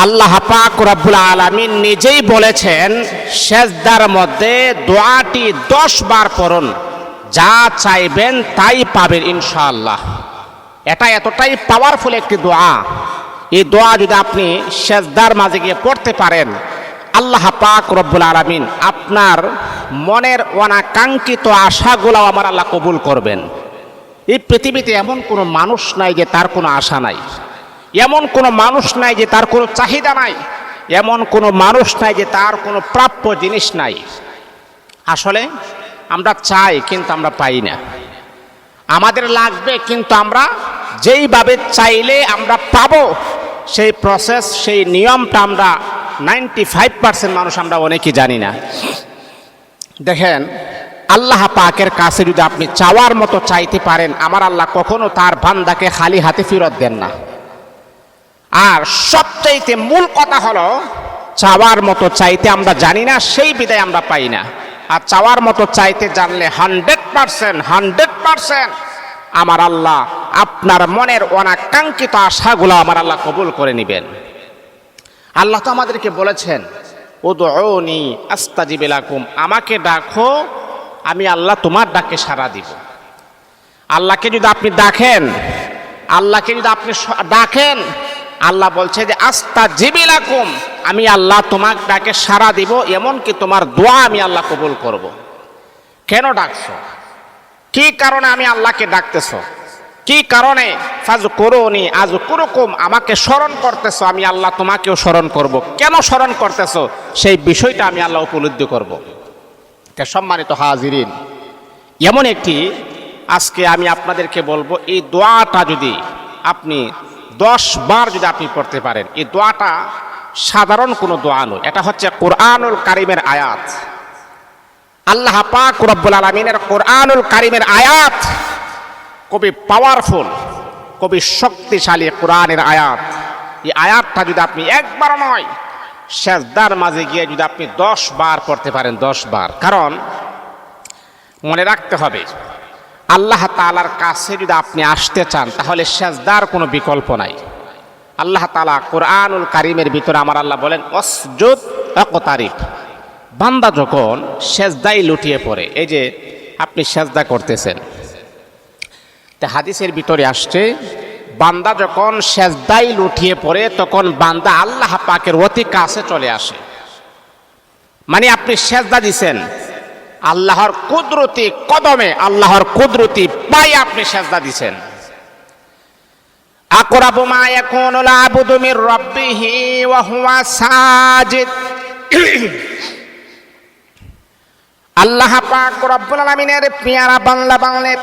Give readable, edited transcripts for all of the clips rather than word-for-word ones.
আল্লাহ পাক রব্বুল আলামিন নিজেই বলেছেন সেজদার মধ্যে দোয়াটি 10 বার পড়ুন, যা চাইবেন তাই পাবেন ইনশাআল্লাহ। এটা এতটাই পাওয়ারফুল একটি দোয়া। এই দোয়া যদি আপনি সেজদার মাঝে গিয়ে পড়তে পারেন, আল্লাহ পাক রব্বুল আলামিন আপনার মনের অনাকাঙ্ক্ষিত আশাগুলো আমার আল্লাহ কবুল করবেন। এই পৃথিবীতে এমন কোনো মানুষ নাই যে তার কোনো আশা নাই, এমন কোনো মানুষ নাই যে তার কোনো চাহিদা নাই, এমন কোনো মানুষ নাই যে তার কোনো প্রাপ্য জিনিস নাই। আসলে আমরা চাই কিন্তু আমরা পাই না, আমাদের লাগবে কিন্তু আমরা যেইভাবে চাইলে আমরা পাবো সেই প্রসেস, সেই নিয়মটা আমরা 95% মানুষ আমরা অনেকেই জানি না। দেখেন, আল্লাহ পাকের কাছে যদি আপনি চাওয়ার মতো চাইতে পারেন, আমার আল্লাহ কখনো তার বান্দাকে খালি হাতে ফেরত দেন না। আর সবচাইতে মূল কথা হলো, চাওয়ার মতো চাইতে আমরা জানি না, সেই বিদায় আমরা পাই না। আর চাওয়ার মতো চাইতে জানলে 100% আমার আল্লাহ আপনার মনের অনাকাঙ্ক্ষিত আশাগুলো আমার আল্লাহ কবুল করে নেবেন। আল্লাহ তো আমাদেরকে বলেছেন, উদউনি আস্তাজিব লাকুম, আমাকে ডাকো আমি আল্লাহ তোমার ডাকে সাড়া দিব। আল্লাহকে যদি আপনি ডাকেন, আল্লাহকে যদি আপনি ডাকেন, আল্লাহ বলছে যে আস্তাজিব লাকুম, আমি আল্লাহ তোমার ডাকে সাড়া দিব, এমনকি তোমার দোয়া আমি আল্লাহ কবুল করব। কেন ডাকছো? কি কারণে আমি আল্লাহকে ডাকতেছো? কি কারণে? ফাজকুরুনি আযকুরুকুম, আমাকে স্মরণ করতেছো, আমি আল্লাহ তোমাকেও স্মরণ করব। কেন স্মরণ করতেছো সেই বিষয়টা আমি আল্লাহ উপলব্ধি করব। সম্মানিত হাজিরিন, এমন একটি আজকে আমি আপনাদেরকে বলবো, এই দোয়াটা যদি আপনি 10 বার যদি আপনি পড়তে পারেন, এই দোয়াটা সাধারণ কোনো দোয়া নয়, এটা হচ্ছে কোরআনুল কারীমের আয়াত। আল্লাহ পাক রব্বুল আলামিনের কোরআনুল কারীমের আয়াত খুবই পাওয়ারফুল, খুবই শক্তিশালী কোরআনের আয়াত। এই আয়াতটা যদি আপনি একবার নয়, সেজদার মাঝে গিয়ে যদি আপনি 10 বার পড়তে পারেন, 10 বার। কারণ মনে রাখতে হবে, আল্লাহ তাআলার কাছে যদি আপনি আসতে চান, তাহলে সেজদার কোনো বিকল্প নাই। আল্লাহ তাআলা কোরআনুল কারীমের ভিতরে আমার আল্লাহ বলেন, ওয়াসজুদ ওয়াকতারিব, বান্দা যখন সেজদায় লুটিয়ে পড়ে, এই যে আপনি সেজদা করতেছেন, তা হাদিসের ভিতরে আসছে, বান্দা যখন সেজদায় লুটিয়ে পড়ে তখন বান্দা আল্লাহ পাকের অতি কাছে চলে আসে। মানে আপনি সেজদা দিছেন, আল্লাহর কুদরতি কদমে, আল্লাহর কুদরতি পায়ে আপনি সেজদা দিছেন। আকরাবু মা ইয়াকুনুল আবদু মির রাব্বিহি ওয়া হুয়া সাজিদ। আল্লাহ পাক রব্বুল আলামিনের পেয়ারা বাংলা বাংলার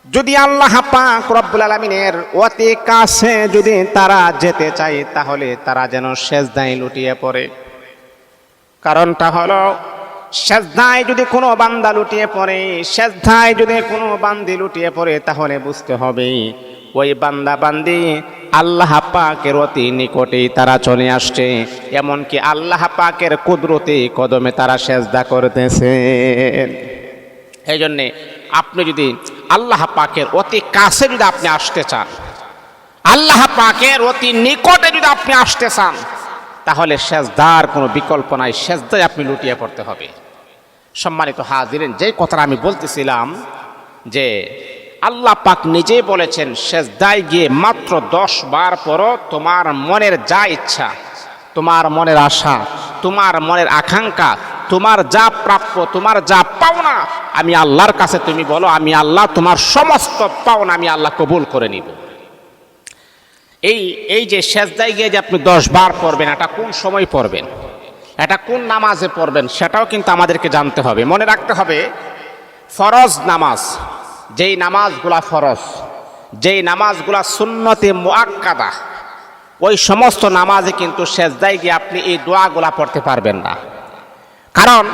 যদি আল্লাহ পাক রব্বুল আলামিনের অতি কাছে যদি তারা যেতে চায়, তাহলে তারা যেন সেজদায় লুটিয়ে পড়ে। কারণটা হলো, সেজদায় যদি কোনো বান্দা লুটিয়ে পড়ে, সেজদায় যদি কোনো বান্দি লুটিয়ে পড়ে, তাহলে বুঝতে হবে ওই বান্দা বান্দি আল্লাহ পাকের অতি নিকটেই তারা চলে আসছে, এমনকি আল্লাহ পাকের কুদরতি কদমে তারা সেজদা করতেছেন। এই জন্যে আপনি যদি আল্লাহ পাকের অতি কাছে যদি আপনি আসতে চান, আল্লাহ পাকের অতি নিকটে যদি আপনি আসতে চান, তাহলে সেজদার কোনো বিকল্প নাই, সেজদায় আপনি লুটিয়ে পড়তে হবে। সম্মানিত হাজিরিন, যে কথাটা আমি বলতেছিলাম যে আল্লাহ পাক নিজেই বলেছেন, সেজদায় গিয়ে মাত্র 10 বার পড়ো, তোমার মনের যা ইচ্ছা, তোমার মনের আশা, তোমার মনের আকাঙ্ক্ষা, তোমার যা প্রাপ্য, তোমার যা পাওনা, আমি আল্লাহর কাছে তুমি বলো, আমি আল্লাহ তোমার সমস্ত পাওনা আমি আল্লাহ কবুল করে নিব। এই যে সেজদায় গিয়ে যে আপনি 10 বার পড়বেন, এটা কোন সময় পড়বেন, এটা কোন নামাজে পড়বেন, সেটাও কিন্তু আমাদেরকে জানতে হবে, মনে রাখতে হবে। ফরজ নামাজ, যেই নামাজগুলা ফরজ, যেই নামাজগুলা সুন্নতে মুআক্কাদা, ওই সমস্ত নামাজে কিন্তু সেজদায় গিয়ে আপনি এই দোয়াগুলা পড়তে পারবেন না। কারণ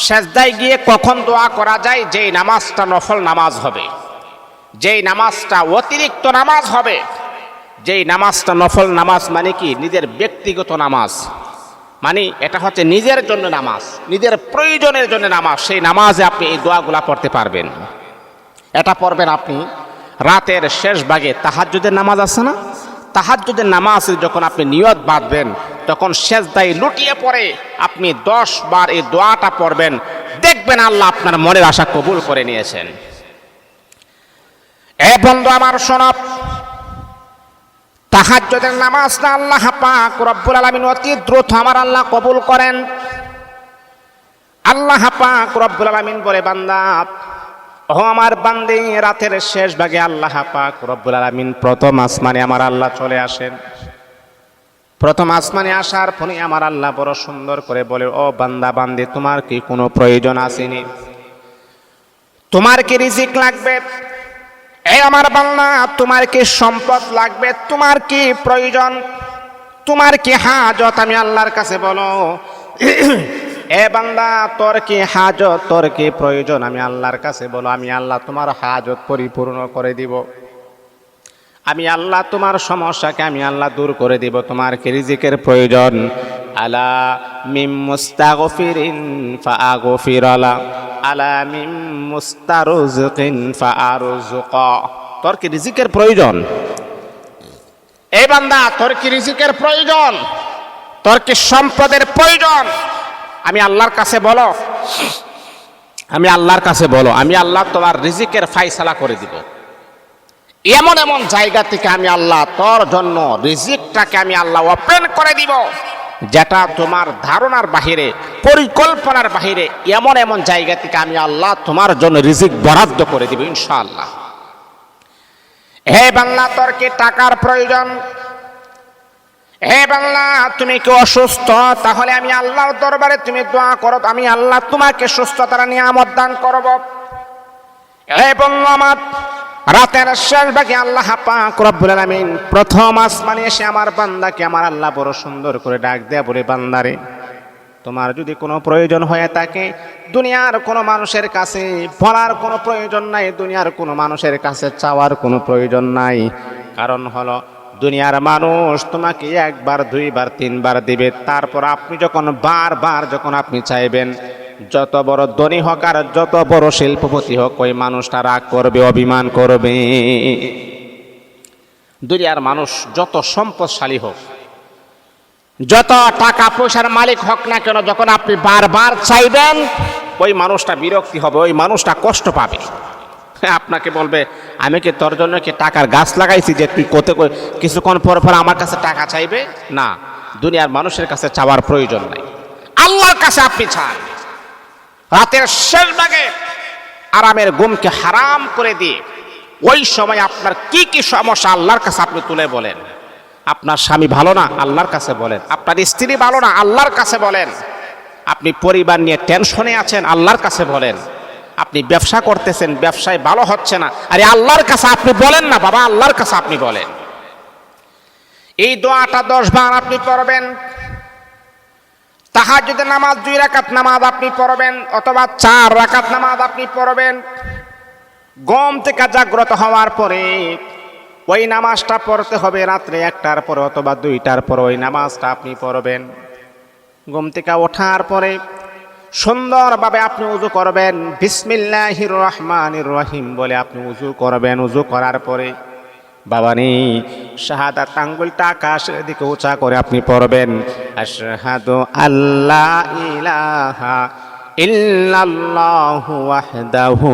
সেজদায় গিয়ে কখন দোয়া করা যায়? যেই নামাজটা নফল নামাজ হবে, যেই নামাজটা অতিরিক্ত নামাজ হবে, যেই নামাজটা নফল নামাজ মানে কি নিজের ব্যক্তিগত নামাজ, মানে এটা হচ্ছে নিজের জন্য নামাজ, নিজের প্রয়োজনের জন্য নামাজ, সেই নামাজে আপনি এই দোয়াগুলা পড়তে পারবেন। এটা পড়বেন আপনি রাতের শেষ ভাগে, তাহাজ্জুদের নামাজ আছে না, তাহাজ্জুদের নামাজে যখন আপনি নিয়ত বাঁধবেন তখন সেজদায় লুটিয়ে পড়ে আপনি 10 বার এই দোয়াটা পড়বেন, দেখবেন আল্লাহ আপনার মনের আশা কবুল করে নিয়েছেন। এ বন্ধু আমার শোনো, তাহাজ্জুদের নামাজটা আল্লাহ পাক রব্বুল আলামিন অতি দ্রুত আমার আল্লাহ কবুল করেন। আল্লাহ পাক রব্বুল আলামিন বলে, বান্দা ও আমার বান্দে, রাতের শেষ ভাগে আল্লাহ পাক রব্বুল আলামিন প্রথম আসমানে আমার আল্লাহ চলে আসেন। প্রথম আসমানে আসার পরে আমার আল্লাহ বড় সুন্দর করে বলে, ও বান্দা বান্দি, তোমার কি কোনো প্রয়োজন আসেনি? তোমার কি রিজিক লাগবে? এই আমার বান্দা, তোমার কি সম্পদ লাগবে? তোমার কি প্রয়োজন? তোমার কি হাজত? আমি আল্লাহর কাছে বলো। এ বান্দা, তোর কি হাজত, তোর কি প্রয়োজন? আমি আল্লাহর কাছে বলো। আমি আল্লাহ তোমার হাজত পরিপূর্ণ করে দিব। আমি আল্লাহ তোমার সমস্যাকে আমি আল্লাহ দূর করে দিব। তোমার কি রিজিকের প্রয়োজন? আলা মিম মুস্তাগফিরিন ফাআগফিরালা, আলা মিম মুস্তারজিকিন ফাআরজুকা। তোর কি রিজিকের প্রয়োজন? এই বান্দা, তোর কি রিজিকের প্রয়োজন? তোর কি সম্পদের প্রয়োজন? আমি আল্লাহর কাছে বলো। আমি আল্লাহর কাছে বলো, আমি আল্লাহ তোমার রিজিকের ফায়সালা করে দিব। এমন এমন জায়গা থেকে আমি আল্লাহ তোর জন্য রিজিকটাকে আমি আল্লাহ ওপেন করে দিব, যেটা তোমার ধারণার বাহিরে, পরিকল্পনার বাহিরে। এমন এমন জায়গা থেকে আমি আল্লাহ তোমার জন্য রিজিক বরাদ্দ করে দিব ইনশাআল্লাহ। হে বাংলা, তোর কি টাকার প্রয়োজন? হে বাংলা, তুমি কি অসুস্থ? তাহলে আমি আল্লাহর দরবারে তুমি দোয়া করো, আমি আল্লাহ তোমাকে সুস্থতার নিয়ামত দান করব। হে বন্ধু আমার, রাতের শেষ ভাগে আল্লাহ পাক রব্বুল আলামিন প্রথম আসমানে এসে আমার বান্দাকে আমার আল্লাহ বড় সুন্দর করে ডাক দেয়া বলে, বান্দারে, তোমার যদি কোনো প্রয়োজন হয়ে থাকে, দুনিয়ার কোনো মানুষের কাছে বলার কোনো প্রয়োজন নাই, দুনিয়ার কোনো মানুষের কাছে চাওয়ার কোনো প্রয়োজন নাই। কারণ হলো, দুনিয়ার মানুষ তোমাকে একবার, দুইবার, তিনবার দিবে। তারপর আপনি যখন বারবার যখন আপনি চাইবেন, যত বড় ধনী হোক আর যত বড় শিল্পপতি হোক, ওই মানুষটা রাগ করবে, অভিমান করবে। দুনিয়ার মানুষ যত সম্পদশালী হোক, যত টাকা পয়সার মালিক হোক না কেন, যখন আপনি বারবার চাইবেন, ওই মানুষটা বিরক্তি হবে, ওই মানুষটা কষ্ট পাবে। আপনাকে বলবে, আমি কি তোর জন্য কি টাকার গাছ লাগাইছি যে তুই কিছুক্ষণ পর পর আমার কাছে টাকা চাইবে? না, দুনিয়ার মানুষের কাছে চাওয়ার প্রয়োজন নাই। আল্লাহর কাছে আপনি চান। রাতের শেষ ভাগে আরামের ঘুমকে হারাম করে দিয়ে ওই সময় আপনার কি কি সমস্যা আল্লাহর কাছে আপনি তুলে বলেন। আপনার স্বামী ভালো না, আল্লাহর কাছে বলেন। আপনার স্ত্রী ভালো না, আল্লাহর কাছে বলেন। আপনি পরিবার নিয়ে টেনশনে আছেন, আল্লাহর কাছে বলেন। আপনি ব্যবসা করতেছেন, ব্যবসায় ভালো হচ্ছে না, আরে আল্লাহর কাছে আপনি বলেন না বাবা, আল্লাহর কাছে আপনি বলেন। এই দোয়াটা 10 বার আপনি পড়বেন। তাহাজ্জুদের নামাজ 2 রাকাত নামাজ আপনি পড়বেন, অথবা 4 রাকাত নামাজ আপনি পড়বেন। ঘুম থেকে জাগ্রত হওয়ার পরে ওই নামাজটা পড়তে হবে রাত্রে 1টার পরে অথবা 2টার পরে ওই নামাজটা আপনি পড়বেন। ঘুম থেকে ওঠার পরে সুন্দরভাবে আপনি উযু করবেন, বিসমিল্লাহির রহমানির রহিম বলে আপনি উযু করবেন। উযু করার পরে বাবানি শাহাদাত আঙ্গুলটা আকাশের দিকে উঁচা করে আপনি পড়বেন, আশহাদু আল্লা ইলাহা ইল্লাল্লাহু ওয়াহদাহু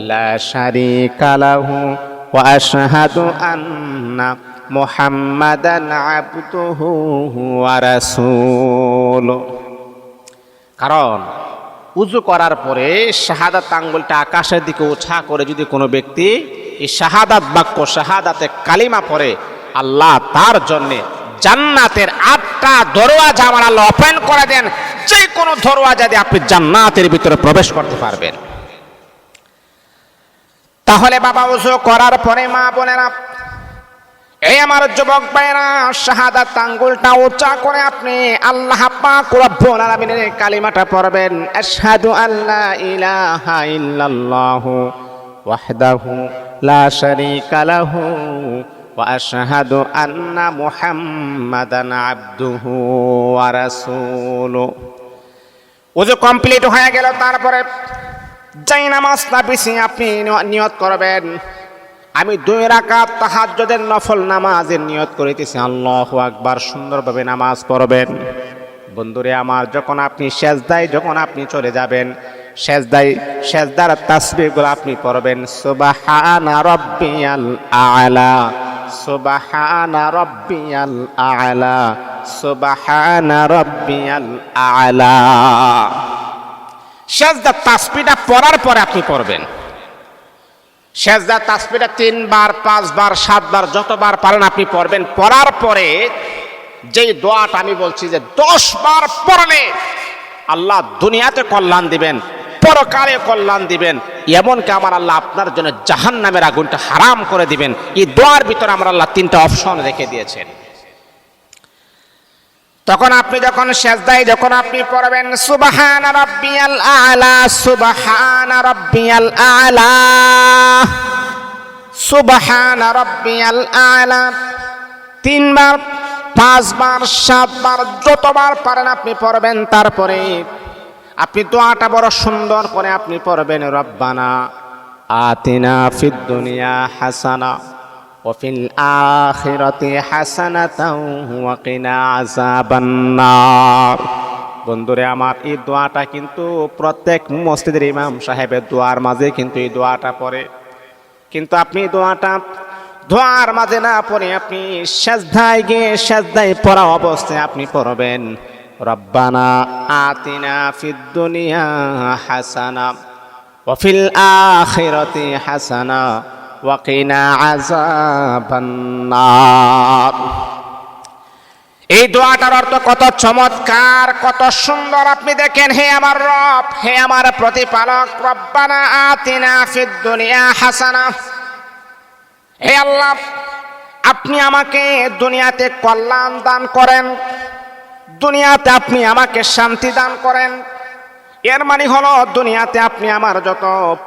লা শারীকা লাহু ওয়া আশহাদু আন্না মুহাম্মাদান আবদুহু ওয়া রাসূলুহু। কারণ উযু করার পরে শাহাদাত আঙ্গুলটা আকাশের দিকে উঁচা করে যদি কোনো ব্যক্তি এই শাহাদাত বাক্য, শাহাদাতে কালিমা পড়ে, আল্লাহ তার জন্যে জান্নাতের 8টা দরওয়াজা আমার আল্লাহ ওপেন করে দেন। যে কোনো দরওয়াজা দিয়ে আপনি জান্নাতের ভিতরে প্রবেশ করতে পারবেন। তাহলে বাবা, উযু করার পরে মা বোনেরা, এই আমার যুবক ভাইরা, শাহাদাত আঙ্গুলটা উঁচা করে আপনি আল্লাহ পাক রব্বুল আলামিনের কালিমাটা পড়বেন, আশহাদু আল্লা ইলাহা ইল্লাল্লাহু ওয়াহদাহু লা শারীকা লাহু ওয়া আশহাদু আন্না মুহাম্মাদান আবদুহু ওয়া রাসূলুহু। ওযু কমপ্লিট হয়ে গেল, তারপরে যাই নামাজটা পিছিয়ে আপনি নিয়ত করবেন, আমি 2 রাকাত তাহাজ্জুদের নফল নামাজের নিয়ত করিতেছি, আল্লাহু আকবার, সুন্দরভাবে নামাজ পড়বেন। বন্ধুরে আমার, যখন আপনি সেজদায় যখন আপনি চলে যাবেন, সেজদার তাসবিহগুলো আপনি পড়বেন, সুবহানা রাব্বিয়াল আ'লা, সুবহানা রাব্বিয়াল আ'লা, সুবহানা রাব্বিয়াল আ'লা। সেজদার তাসবিহটা পড়ার পরে আপনি পড়বেন। সেজদার তাসবিহটা 3 বার 5 বার 7 বার যতবার পারেন আপনি পড়বেন। পড়ার পরে যেই দোয়াটা আমি বলছি যে 10 বার পড়লে আল্লাহ দুনিয়াতে কল্যাণ দিবেন, পরকালে কল্যাণ দিবেন, এমনকি আমার আল্লাহ আপনার জন্য জাহান্নামের আগুনটা হারাম করে দিবেন। এই দোয়ার ভিতরে আমার আল্লাহ 3টা অপশন রেখে দিয়েছেন। তখন আপনি যখন সেজদায় যখন আপনি পড়বেন সুবহানা রাব্বিয়াল আ'লা, সুবহানা রাব্বিয়াল আ'লা, সুবহানা রাব্বিয়াল আ'লা 3 বার 5 বার 7 বার যতবার পারেন আপনি পড়বেন। তারপরে আপনি দোয়াটা বড় সুন্দর করে আপনি পড়বেন, রব্বানা আতিনা ফিদ দুনিয়া হাসানা ওয়া ফিল আখিরাতি হাসানাতাও ওয়া কিনা আযাবান নার। বন্ধুরে আমার, এই দোয়াটা কিন্তু প্রত্যেক মসজিদের ইমাম সাহেবের দোয়ার মাঝে কিন্তু এই দোয়াটা পড়ে। কিন্তু আপনি দোয়ার মাঝে না পড়ে আপনি সেজদায় গিয়ে সেজদায় পড়া অবস্থায় আপনি পড়বেন, রব্বানা আতিনা ফিদ দুনিয়া হাসানা ওয়া ফিল আখিরাতি হাসানা ওয়া কিনা আযাবান নার। এই দোয়াটার অর্থ কত চমৎকার, কত সুন্দর আপনি দেখেন। হে আমার রব, হে আমার প্রতিপালক, রব্বানা আতিনা ফিদ দুনিয়া হাসানা, হে আল্লাহ আপনি আমাকে দুনিয়াতে কল্যাণ দান করেন, দুনিয়াতে আপনি আমাকে শান্তি দান করেন। এর মানে হলো দুনিয়াতে আপনি আমার যত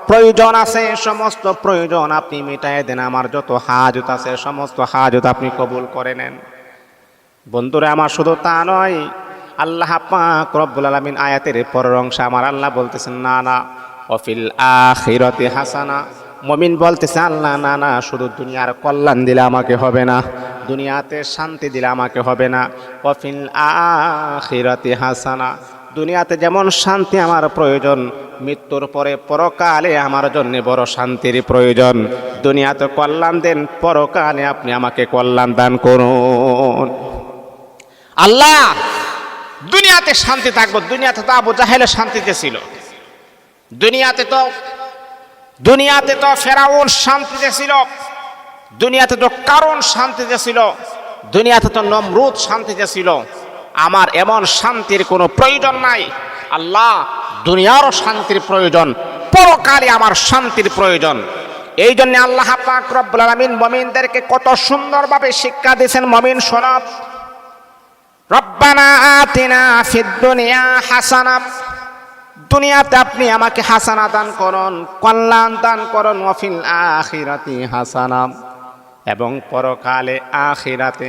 প্রয়োজন আছে সমস্ত প্রয়োজন আপনি মিটাই দেন, আমার যত হাজত আছে সমস্ত হাজত আপনি কবুল করে নেন। বন্ধুরা আমার, শুধু তা নয়, আল্লাহ পাক রব্বুল আলামিন আয়াতের পরের অংশে আমার আল্লাহ বলতেছেন না না ওয়া ফিল আখিরাতি হাসানা। মুমিন বলতেছে আল্লাহ না না, শুধু দুনিয়ার কল্যাণ দিলে আমাকে হবে না, দুনিয়াতে শান্তি দিলে আমাকে হবে না, ওয়া ফিল আখিরাতি হাসানা, দুনিয়াতে যেমন শান্তি আমার প্রয়োজন, মৃত্যুর পরে পরকালে আমার জন্য বড় শান্তির প্রয়োজন। দুনিয়াতে কল্যাণ দেন, পরকালে আপনি আমাকে কল্যাণ দান করুন। আল্লাহ দুনিয়াতে শান্তি থাকবো। দুনিয়াতে তো আবু জাহেলের শান্তিতে ছিল, দুনিয়াতে তো ফেরাউন শান্তিতে ছিল, দুনিয়াতে তো কারণ শান্তিতে ছিল, দুনিয়াতে তো নমরুদ শান্তিতে ছিল। আমার এমন শান্তির কোনো প্রয়োজন নাই। আল্লাহ দুনিয়ারও শান্তির প্রয়োজন, পরকালে আমার শান্তির প্রয়োজন। এই জন্য আল্লাহ পাক রব্বুল আলামিন মুমিনদেরকে কত সুন্দরভাবে শিক্ষা দিয়েছেন। মুমিন শোনো, রব্বানা আতিনা ফিদ দুনিয়া হাসানা, দুনিয়াতে আপনি আমাকে হাসানা দান করুন, কল্যাণ দান করুন, ওয়া ফিল আখিরাতি হাসানা, এবং পরকালে আখিরাতে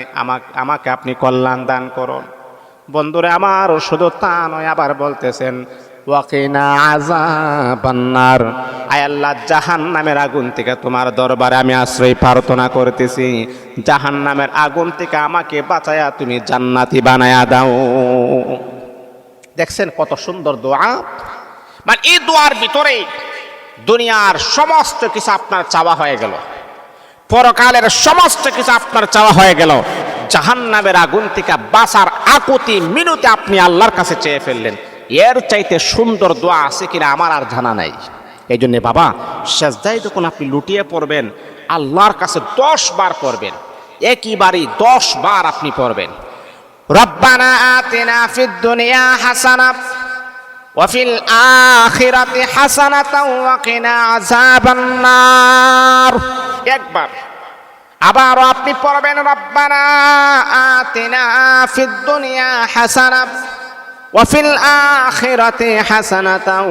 আমাকে আপনি কল্যাণ দান করুন। বন্ধুরা আমার, শুধু তা নয়, আবার বলতেছেন ওয়া কিনা আযাবান নার, আয় আল্লাহ জাহান্নামের আগুন থেকে তোমার দরবারে আমি আশ্রয় প্রার্থনা করতেছি, জাহান্নামের আগুন থেকে আমাকে বাঁচায়া তুমি জান্নাতি বানায়া দাও। দেখছেন কত সুন্দর দোয়া। মানে এই দোয়ার ভিতরে দুনিয়ার সমস্ত কিছু আপনার চাওয়া হয়ে গেল, পরকালের সমস্ত কিছু আপনার চাওয়া হয়ে গেল, জাহান্নামের আগুন থেকে বাঁচার আকুতি মিনতি আপনি আল্লাহর কাছে চেয়ে ফেললেন। এর চাইতে সুন্দর দোয়া আছে কিনা আমার আর জানা নাই। এই জন্যে বাবা, সেজদায় যখন আপনি লুটিয়ে পড়বেন আল্লাহর কাছে 10 বার পড়বেন, একইবারই 10 বার আপনি পড়বেন, রব্বানা আতিনা ফিদ দুনিয়া হাসানা ওয়া ফিল আখিরাতি হাসানাতাও ওয়া কিনা আযাবান নার, একবার। আবার আপনি পড়বেন রব্বানা আতিনা ফিদ দুনিয়া হাসানা ওয়া ফিল আখিরাতি হাসানাতাও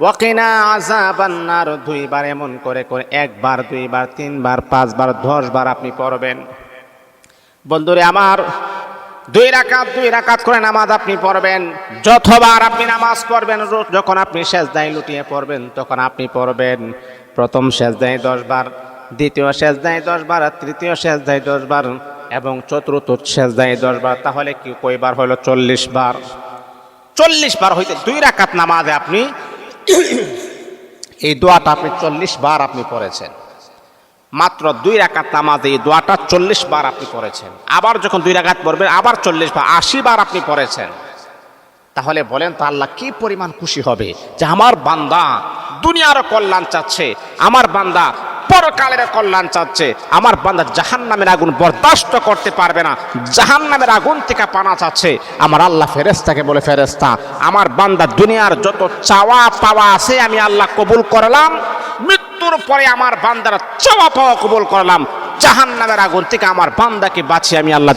ওয়া কিনা আযাবান নার, 2 বার এমন করে করে 1 বার 2 বার 3 বার 5 বার 10 বার আপনি পড়বেন। বন্ধুরে আমার, 2 রাকাত করে নামাজ আপনি পড়বেন। যতবার আপনি নামাজ পড়বেন, যখন আপনি সেজদায় লুটিয়ে পড়বেন তখন আপনি পড়বেন প্রথম সেজদায় 10 বার, দ্বিতীয় সেজদায় 10 বার, তৃতীয় সেজদায় 10 বার এবং চতুর্থ সেজদায় 10 বার। তাহলে কি কয়বার হলো? 40 বার। 40 বার হইতে 2 রাকাত নামাজে আপনি এই দোয়াটা আপনি 40 বার আপনি পড়েছেন। মাত্র 2 রাকাত নামাজে এই দোয়াটা 40 বার আপনি পড়েছেন। আবার যখন 2 রাকাত পড়বেন আবার 40 বার, 80 বার আপনি পড়েছেন। তাহলে বলেন তো আল্লাহ কি পরিমাণ খুশি হবে যে আমার বান্দা দুনিয়ার কল্যাণ চাচ্ছে, আমার বান্দা পরকালের কল্যাণ চাচ্ছে, আমার বান্দা জাহান্নামের আগুন বরদাস্ত করতে পারবে না, জাহান্নামের আগুন থেকে পানা চাচ্ছে। আমার আল্লাহ ফেরেশতাকে বলে, ফেরেশতা আমার বান্দা দুনিয়ার যত চাওয়া পাওয়া আছে আমি আল্লাহ কবুল করলাম, মৃত্যুর পরে আমার বান্দার চাওয়া পাওয়া কবুল করলাম, জাহান্নামের আগুন থেকে আমার বান্দাকে বাঁচিয়ে আমি আল্লাহ